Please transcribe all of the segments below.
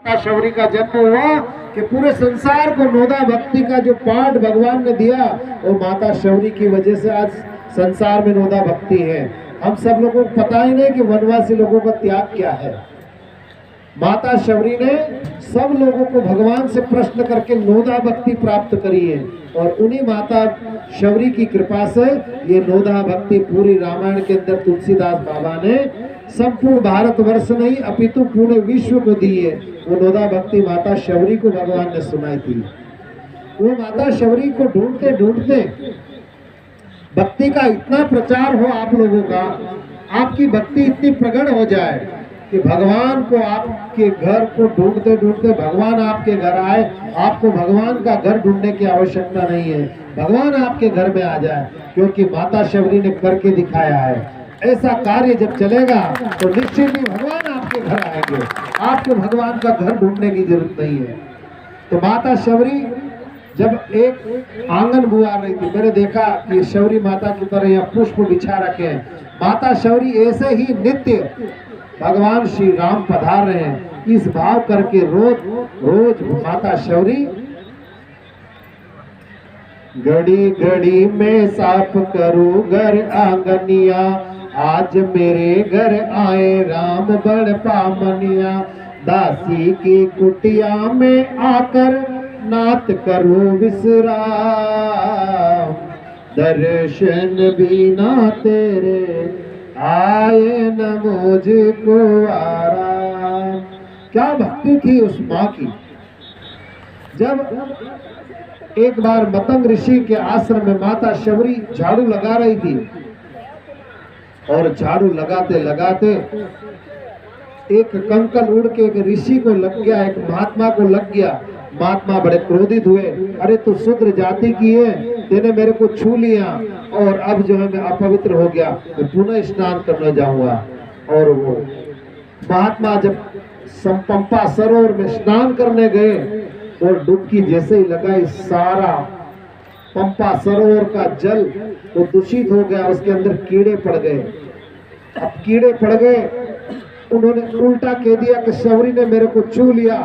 माता शबरी का जन्म हुआ कि पूरे संसार को नोदा भक्ति का जो पाठ भगवान ने दिया वो माता शबरी की वजह से आज संसार में नोदा भक्ति है। हम सब लोगों को पता ही नहीं कि वनवासी लोगों का त्याग क्या है। माता शबरी ने सब लोगों को भगवान से प्रश्न करके नोदा भक्ति प्राप्त करी है और उन्हीं माता शबरी की कृपा से ये नोदा भक्ति पूरी रामायण के अंदर तुलसीदास बाबा ने संपूर्ण भारतवर्ष नहीं अपितु पूरे विश्व को दी है। वो नोदा भक्ति माता शबरी को भगवान ने सुनाई थी। वो माता शबरी को ढूंढते ढूंढते भक्ति का इतना प्रचार हो आप लोगों का, आपकी भक्ति इतनी प्रगढ़ हो जाए कि भगवान को आपके घर को ढूंढते ढूंढते भगवान आपके घर आए। आपको भगवान का घर ढूंढने की आवश्यकता नहीं है, भगवान आपके घर में आ जाए, क्योंकि माता शबरी ने करके दिखाया है। ऐसा कार्य जब चलेगा तो निश्चित ही भगवान आपके घर आएंगे, आपको भगवान का घर ढूंढने की जरूरत नहीं है। तो माता शबरी जब एक आंगन बुआ रही थी, मैंने देखा कि शबरी माता की तरह यहाँ पुष्प बिछा रखे हैं। माता शबरी ऐसे ही नित्य भगवान श्री राम पधार रहे हैं, इस भाव करके रोज रोज माता शबरी घड़ी घड़ी में साफ करूं घर आंगनिया, आज मेरे घर आए राम बड़ पामनिया, दासी की कुटिया में आकर नात करूं विश्राम, दर्शन बिना तेरे आए न मुझको आराम। क्या भक्ति थी उस माँ की। जब एक बार मतंग ऋषि के आश्रम में माता शबरी झाड़ू लगा रही थी और झाड़ू लगाते लगाते एक कंकल उड़ के एक ऋषि को लग गया, एक महात्मा को लग गया। महात्मा बड़े क्रोधित हुए, अरे तू शूद्र जाति की है, तेने मेरे को छू लिया और अब जो है मैं अपवित्र हो गया, मैं पुनः स्नान करने जाऊंगा। और वो महात्मा जब पंपा सरोवर में स्नान करने गए और डुबकी जैसे ही लगाई, सारा पंपा सरोवर का जल वो दूषित हो गया, उसके अंदर कीड़े पड़ गए। अब कीड़े पड़ गए, उन्होंने उल्टा कह दिया कि शबरी ने मेरे को छू लिया,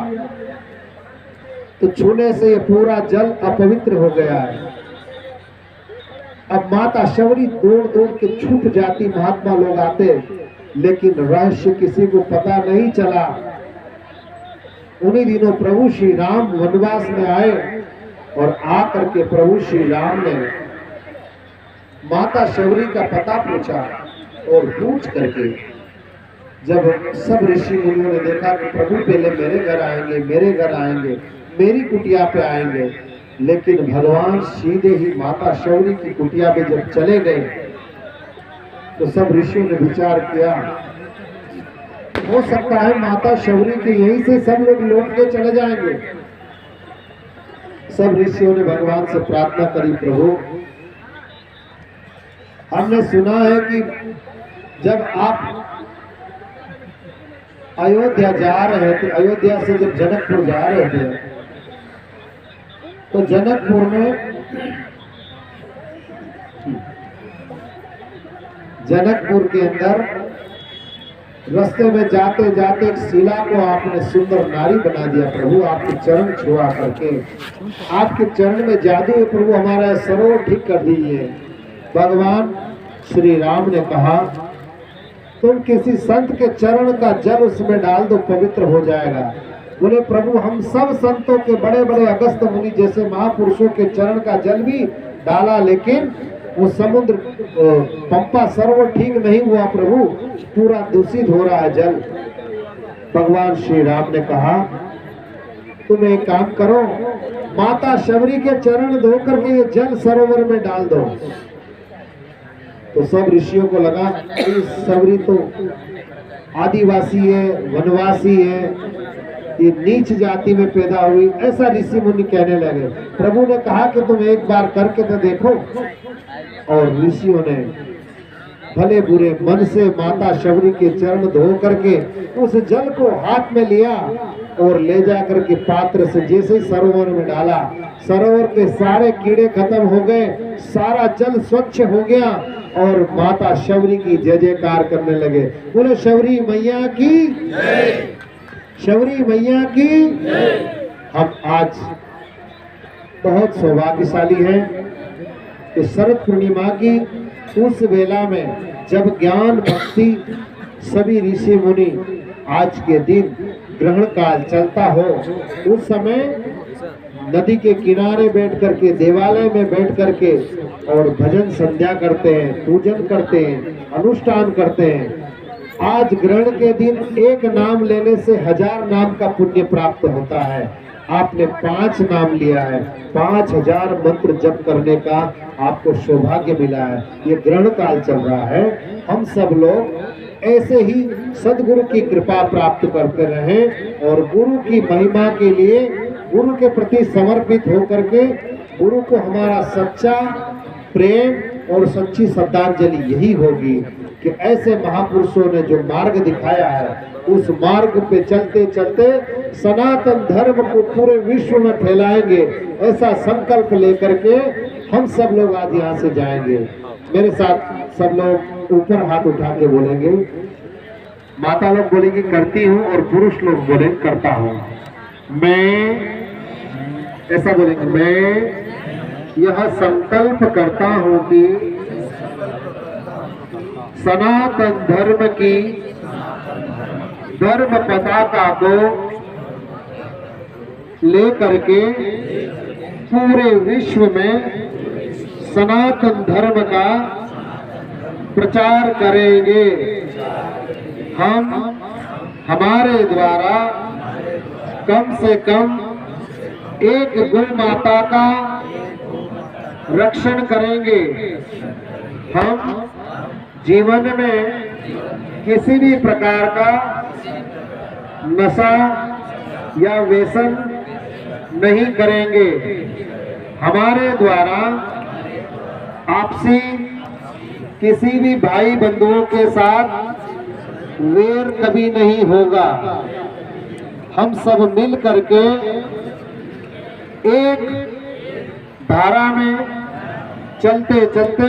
तो छूने से ये पूरा जल अपवित्र हो गया है। अब माता शबरी दौड़ दौड़ के छूट जाती, महात्मा लोग आते, लेकिन रहस्य किसी को पता नहीं चला। उन्हीं दिनों प्रभु श्री राम वनवास में आए और आकर के प्रभु श्री राम ने माता शबरी का पता पूछा और पूछ करके जब सब ऋषि मुनियों ने देखा कि प्रभु पहले मेरे घर आएंगे, मेरे घर आएंगे, मेरी कुटिया पे आएंगे, लेकिन भगवान सीधे ही माता शबरी की कुटिया पे जब चले गए तो सब ऋषियों ने विचार किया, हो सकता है माता शबरी के यहीं से सब लोग लौट के चले जाएंगे। सब ऋषियों ने भगवान से प्रार्थना करी, प्रभु हमने सुना है कि जब आप अयोध्या जा रहे थे, अयोध्या से जब जनकपुर जा रहे थे, तो जनकपुर के अंदर रास्ते में जाते जाते एक शिला को आपने सुंदर नारी बना दिया। प्रभु आपके चरण छुआ करके, आपके चरण में जादू है प्रभु, हमारा सरोवर ठीक कर दीजिए। भगवान श्री राम ने कहा, तुम किसी संत के चरण का जल उसमें डाल दो, पवित्र हो जाएगा। बोले प्रभु हम सब संतों के, बड़े बड़े अगस्त मुनि जैसे महापुरुषों के चरण का जल भी डाला, लेकिन वो समुद्र पंपा सरोवर ठीक नहीं हुआ प्रभु, पूरा दूषित हो रहा है जल। भगवान श्री राम ने कहा, तुम एक काम करो, माता शबरी के चरण धो करके ये जल सरोवर में डाल दो। तो सब ऋषियों को लगा शबरी तो आदिवासी है, वनवासी है, ये नीच जाति में पैदा हुई, ऐसा ऋषि मुनि कहने लगे। प्रभु ने कहा कि तुम एक बार करके तो देखो। और ऋषियों ने भले बुरे मन से माता शबरी के चरण धो करके उस जल को हाथ में लिया और ले जा करके पात्र से जैसे सरोवर में डाला, सरोवर के सारे कीड़े खत्म हो गए, सारा जल स्वच्छ हो गया और माता शबरी की जय जयकार करने लगे। बोले शबरी मैया की जय। शबरी मैया की। हम आज बहुत सौभाग्यशाली हैं कि शरद पूर्णिमा की उस वेला में जब ज्ञान भक्ति सभी ऋषि मुनि आज के दिन ग्रहण काल चलता हो, उस समय नदी के किनारे बैठ करके, देवालय में बैठ करके और भजन संध्या करते हैं, पूजन करते हैं, अनुष्ठान करते हैं। आज ग्रहण के दिन एक नाम लेने से 1000 नाम का पुण्य प्राप्त होता है। आपने 5 नाम लिया है, 5000 मंत्र जप करने का आपको सौभाग्य मिला है। ये ग्रहण काल चल रहा है। हम सब लोग ऐसे ही सदगुरु की कृपा प्राप्त करते रहें और गुरु की महिमा के लिए गुरु के प्रति समर्पित होकर के गुरु को हमारा सच्चा प्रेम और सच्ची श्रद्धांजलि यही होगी कि ऐसे महापुरुषों ने जो मार्ग दिखाया है, उस मार्ग पे चलते चलते सनातन धर्म को पूरे विश्व में फैलाएंगे। ऐसा संकल्प लेकर के हम सब लोग आज यहाँ से जाएंगे। मेरे साथ सब लोग ऊपर हाथ उठा के बोलेंगे। माता लोग बोलेंगे करती हूँ और पुरुष लोग बोले करता हूँ। मैं, ऐसा बोलेंगे, मैं यह संकल्प करता हूँ कि सनातन धर्म की धर्म पताका को लेकर के पूरे विश्व में सनातन धर्म का प्रचार करेंगे। हम हमारे द्वारा कम से कम एक गौ माता का रक्षण करेंगे। हम जीवन में किसी भी प्रकार का नशा या व्यसन नहीं करेंगे। हमारे द्वारा आपसी किसी भी भाई बंधुओं के साथ वेर कभी नहीं होगा। हम सब मिल करके एक धारा में चलते चलते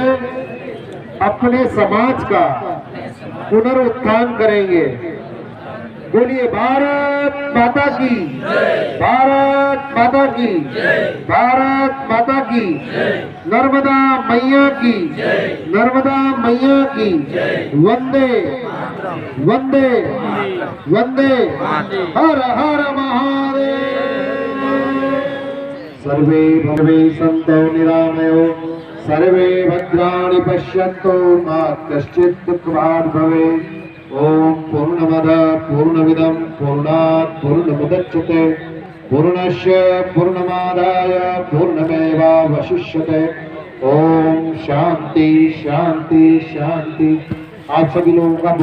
अपने समाज का पुनरुत्थान करेंगे। बोलिए भारत माता की, भारत माता की, भारत माता की, नर्मदा मैया की, नर्मदा मैया की, वंदे वंदे वंदे, हर हर महादेव। सर्वे भवे सन्तो निरामयो, सर्वे भद्राणि पश्यन्तु मा कश्चित् दुःखभाग् भवेत्। ओम पूर्णमदः पूर्णमिदं पूर्णात् पूर्णमुदच्यते पूर्णस्य पूर्णमादाय पूर्णमेवावशिष्यते। ओम शांति शांति शांति। आप सभी लोगों का